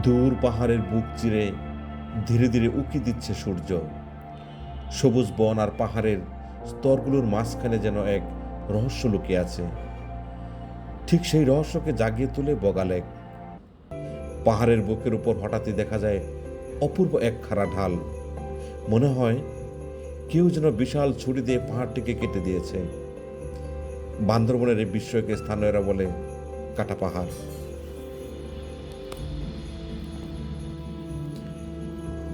দূর পাহাড়ের বুক চিরে ধীরে ধীরে উঁকি দিচ্ছে সূর্য। সবুজ বন আর পাহাড়ের স্তরগুলোর মাঝখানে যেন এক রহস্য লুকিয়ে আছে। ঠিক সেই রহস্যকে জাগিয়ে তুলে বগা লেক। পাহাড়ের বুকের উপর হঠাৎই দেখা যায় অপূর্ব এক খাড়া ঢাল। মনে হয় কেউ যেন বিশাল ছুরি দিয়ে পাহাড়টিকে কেটে দিয়েছে। বান্দরবনের এই বিস্ময়কে স্থানীয়রা বলে কাটা পাহাড়।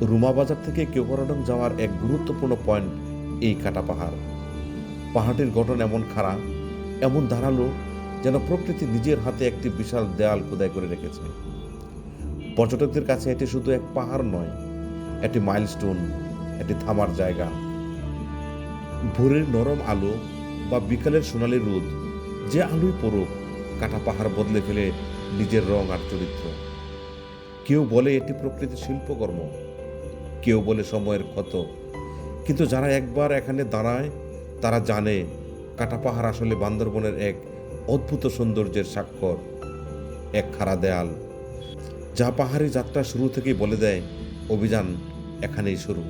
রুমা বাজার থেকে কেওক্রাডং যাওয়ার এক গুরুত্বপূর্ণ পয়েন্ট এই কাটা পাহাড়। পাহাড়টির গঠন এমন খাড়া, এমন ধারালো, যেন প্রকৃতি নিজের হাতে একটি বিশাল দেয়াল খোদাই করে রেখেছে। পর্যটকদের কাছে এটি শুধু এক পাহাড় নয়, এটি মাইলস্টোন, এটি থামার জায়গা। ভোরের নরম আলো বা বিকালের সোনালি রোদ, যে আলোই পড়ুক, কাটা পাহাড় বদলে ফেলে নিজের রং আর চরিত্র। কেউ বলে এটি প্রকৃতির শিল্পকর্ম, কেউ বলে সময়ের ক্ষত, কিন্তু যারা একবার এখানে দাঁড়ায় তারা জানে কাটা পাহাড় আসলে বান্দরবনের এক অদ্ভুত সৌন্দর্যের স্বাক্ষর, এক খাড়া দেয়াল, যা পাহাড়ি যাত্রা শুরু থেকেই বলে দেয় অভিযান এখানেই শুরু।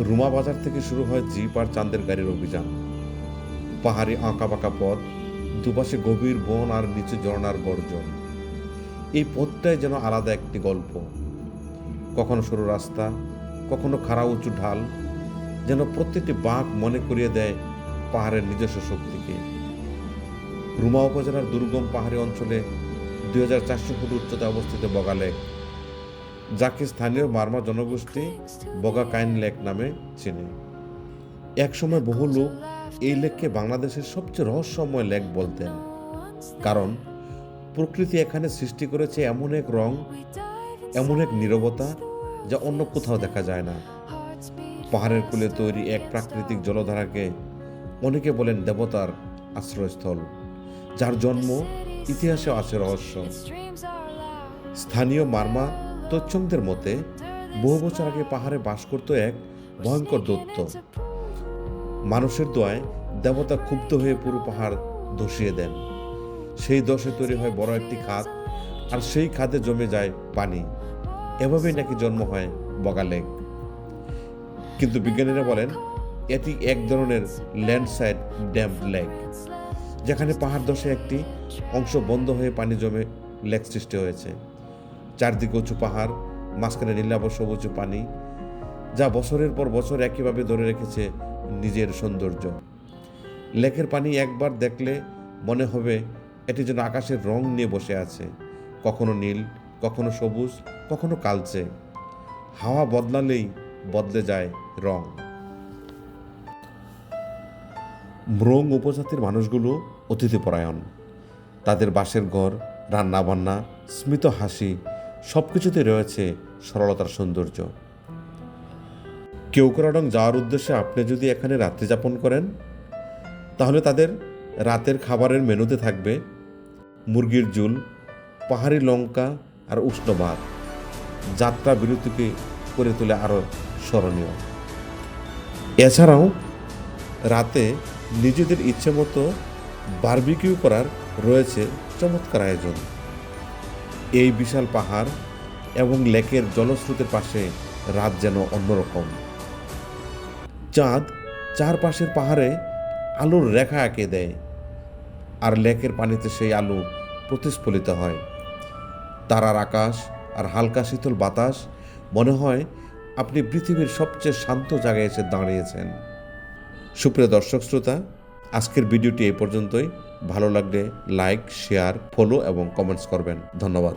রুমা বাজার থেকে শুরু হয় জিপ আর চাঁদের গাড়ির অভিযান। পাহাড়ি আঁকাবাঁকা পথ, দুপাশে গভীর বন আর নিচে ঝর্ণার গর্জন। এই পথটাই যেন আলাদা একটি গল্প। কখনো সরু রাস্তা, কখনো খাড়া উঁচু ঢাল, যেন প্রত্যেকটি বাঁক মনে করিয়ে দেয় পাহাড়ের নিজস্ব শক্তিকে। রুমা উপজেলার দুর্গম পাহাড়ি অঞ্চলে 2400 ফুট উচ্চতায় অবস্থিত বগা লেক, যাকে স্থানীয় মারমা জনগোষ্ঠী বগা কাইন লেক নামে চেনে। একসময় বহু লোক এই লেককে বাংলাদেশের সবচেয়ে রহস্যময় লেক বলতেন, কারণ প্রকৃতি এখানে সৃষ্টি করেছে এমন এক রং, এমন এক নীরবতা, যা অন্য কোথাও দেখা যায় না। পাহাড়ের কোলে তৈরি এক প্রাকৃতিক জলধারাকে অনেকে বলেন দেবতার আশ্রয়স্থল, যার জন্ম ইতিহাসে আছে রহস্য। স্থানীয় মারমা তৎসংদের মতে বহু বছর আগে পাহাড়ে বাস করত এক ভয়ঙ্কর দৈত্য। মানুষের দোয়ায় দেবতা ক্ষুব্ধ হয়ে পুরো পাহাড় ধসিয়ে দেন। সেই দশে তৈরি হয় বড় একটি খাদ, আর সেই খাদে জমে যায় পানি। এভাবেই নাকি জন্ম হয় বগা লেক। কিন্তু বিজ্ঞানীরা বলেন এটি এক ধরনের ল্যান্ডসাইড ড্যাম লেক, যেখানে পাহাড় ধসে একটি অংশ বন্ধ হয়ে পানি জমে লেক সৃষ্টি হয়েছে। চারদিকে উঁচু পাহাড়, মাঝখানে নীলাভ সবুজ পানি, যা বছরের পর বছর একইভাবে ধরে রেখেছে নিজের সৌন্দর্য। লেকের পানি একবার দেখলে মনে হবে এটি যেন আকাশের রং নিয়ে বসে আছে, কখনো নীল, কখনো সবুজ, কখনো কালচে। হাওয়া বদলালেই বদলে যায় রং। ম্রোং উপজাতির মানুষগুলো অতিথিপরায়ণ। তাদের বাঁশের ঘর, রান্নাবান্না, স্মিত হাসি, সবকিছুতে রয়েছে সরলতার সৌন্দর্য। কেওক্রাডং যাওয়ার উদ্দেশ্যে আপনি যদি এখানে রাত্রি যাপন করেন, তাহলে তাদের রাতের খাবারের মেনুতে থাকবে মুরগির ঝোল, পাহাড়ি লঙ্কা আর উষ্ণ ভাত। যাত্রা বিরতিকে করে তোলে আরও স্মরণীয়। এছাড়াও রাতে নিজেদের ইচ্ছে মতো বারবিকিউ করার রয়েছে চমৎকার আয়োজন। এই বিশাল পাহাড় এবং লেকের জলস্রোতের পাশে রাত যেন অন্যরকম। চাঁদ চারপাশের পাহাড়ে আলোর রেখা এঁকে দেয়, আর লেকের পানিতে সেই আলো প্রতিস্ফলিত হয়। তারার আকাশ আর হালকা শীতল বাতাস, মনে হয় আপনি পৃথিবীর সবচেয়ে শান্ত জায়গায় এসে দাঁড়িয়েছেন। সুপ্রিয় দর্শক শ্রোতা, আজকের ভিডিওটি এই পর্যন্তই। ভালো লাগলে লাইক, শেয়ার, ফলো এবং কমেন্টস করবেন। ধন্যবাদ।